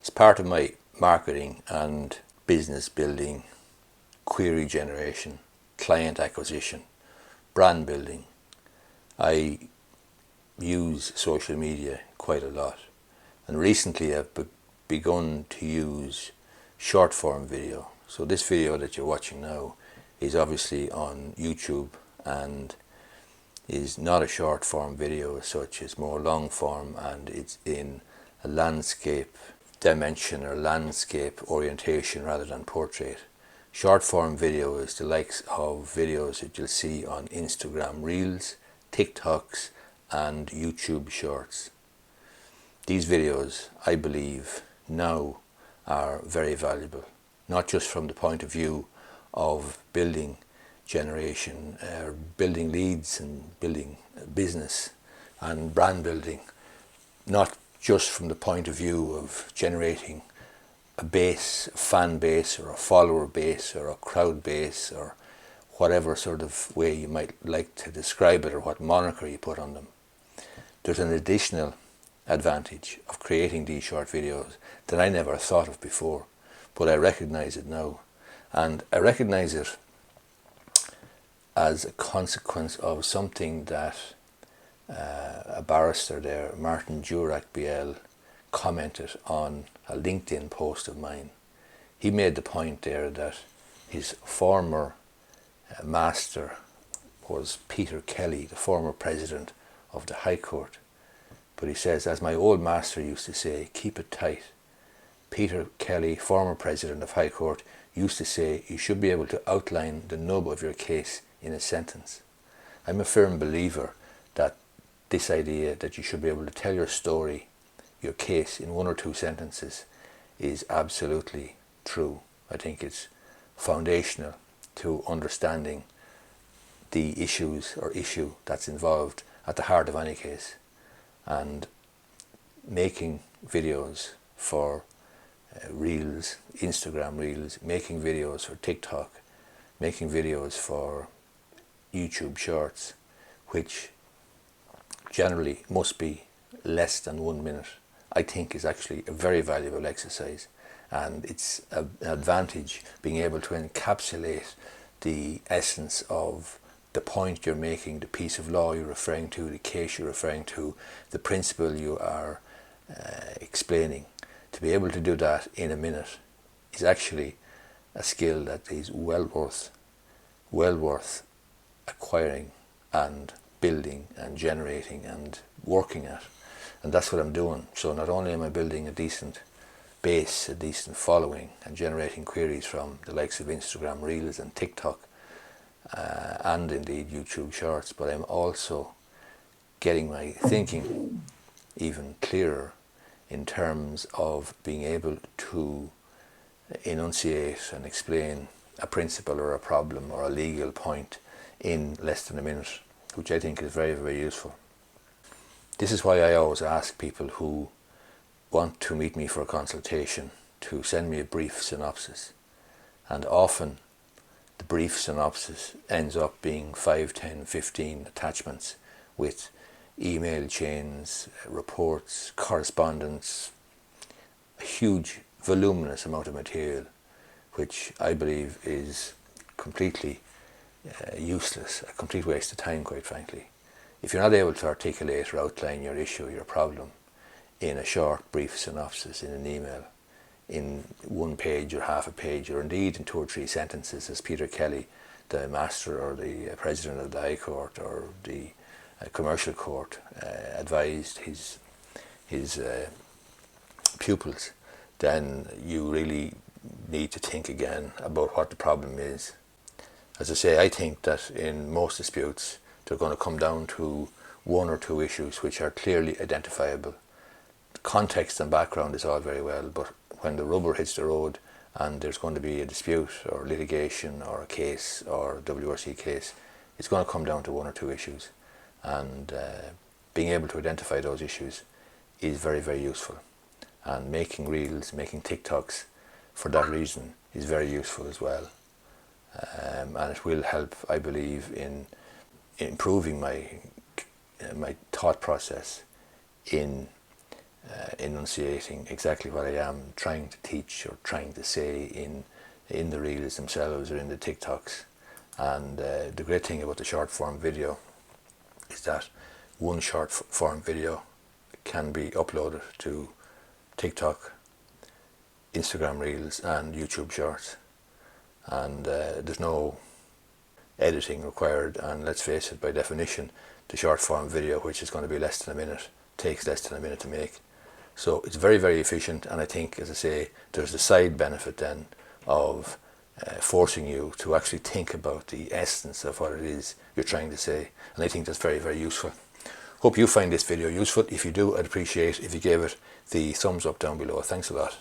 As part of my marketing and business building, query generation, client acquisition, brand building, I use social media quite a lot. And recently I've begun to use short form video. So this video that you're watching now is obviously on YouTube and is not a short form video as such. It's more long form, and it's in a landscape dimension or landscape orientation rather than portrait. Short form video is the likes of videos that you'll see on Instagram Reels, TikToks and YouTube Shorts. These videos, I believe, now are very valuable, not just from the point of view of building generation, building leads and building business and brand building, not just from the point of view of generating a base, a fan base or a follower base or a crowd base or whatever sort of way you might like to describe it or what moniker you put on them. There's an additional advantage of creating these short videos that I never thought of before, but I recognize it now. And I recognize it as a consequence of something that a barrister there, Martin Jurek BL, commented on a LinkedIn post of mine. He made the point there that his former master was Peter Kelly, the former president of the High Court. But he says, as my old master used to say, keep it tight. Peter Kelly, former president of High Court, used to say you should be able to outline the nub of your case in a sentence. I'm a firm believer that this idea that you should be able to tell your story, your case in one or two sentences is absolutely true. I think it's foundational to understanding the issues or issue that's involved at the heart of any case. And making videos for Reels, Instagram Reels, making videos for TikTok, making videos for YouTube Shorts, which generally must be less than 1 minute, I think is actually a very valuable exercise. And it's an advantage being able to encapsulate the essence of the point you're making, the piece of law you're referring to, the case you're referring to, the principle you are explaining. To be able to do that in a minute is actually a skill that is well worth acquiring and building and generating and working at. And that's what I'm doing. So not only am I building a decent base, a decent following and generating queries from the likes of Instagram Reels and TikTok and indeed YouTube Shorts, but I'm also getting my thinking even clearer in terms of being able to enunciate and explain a principle or a problem or a legal point in less than a minute, which I think is very, very useful. This is why I always ask people who want to meet me for a consultation to send me a brief synopsis. And often the brief synopsis ends up being 5, 10, 15 attachments with email chains, reports, correspondence, a huge voluminous amount of material, which I believe is completely useless, a complete waste of time, quite frankly. If you're not able to articulate or outline your issue, your problem, in a short, brief synopsis, in an email, in 1 page or half a page, or indeed in 2 or 3 sentences, as Peter Kelly, the master or the president of the High Court or the Commercial Court, advised his pupils, then you really need to think again about what the problem is. As I say, I think that in most disputes they're going to come down to 1 or 2 issues which are clearly identifiable. The context and background is all very well, but when the rubber hits the road and there's going to be a dispute or litigation or a case or a WRC case, it's going to come down to 1 or 2 issues. And being able to identify those issues is very, very useful. And making Reels, making TikToks for that reason is very useful as well. And it will help, I believe, in improving my thought process in enunciating exactly what I am trying to teach or trying to say in the reels themselves or in the TikToks. And the great thing about the short form video is that one short form video can be uploaded to TikTok, Instagram Reels and YouTube Shorts, and there's no editing required. And let's face it, by definition the short form video, which is going to be less than a minute, takes less than a minute to make. So it's very, very efficient, and I think, as I say, there's the side benefit then of forcing you to actually think about the essence of what it is you're trying to say, and I think that's very, very useful. Hope you find this video useful. If you do, I'd appreciate if you gave it the thumbs up down below. Thanks a lot.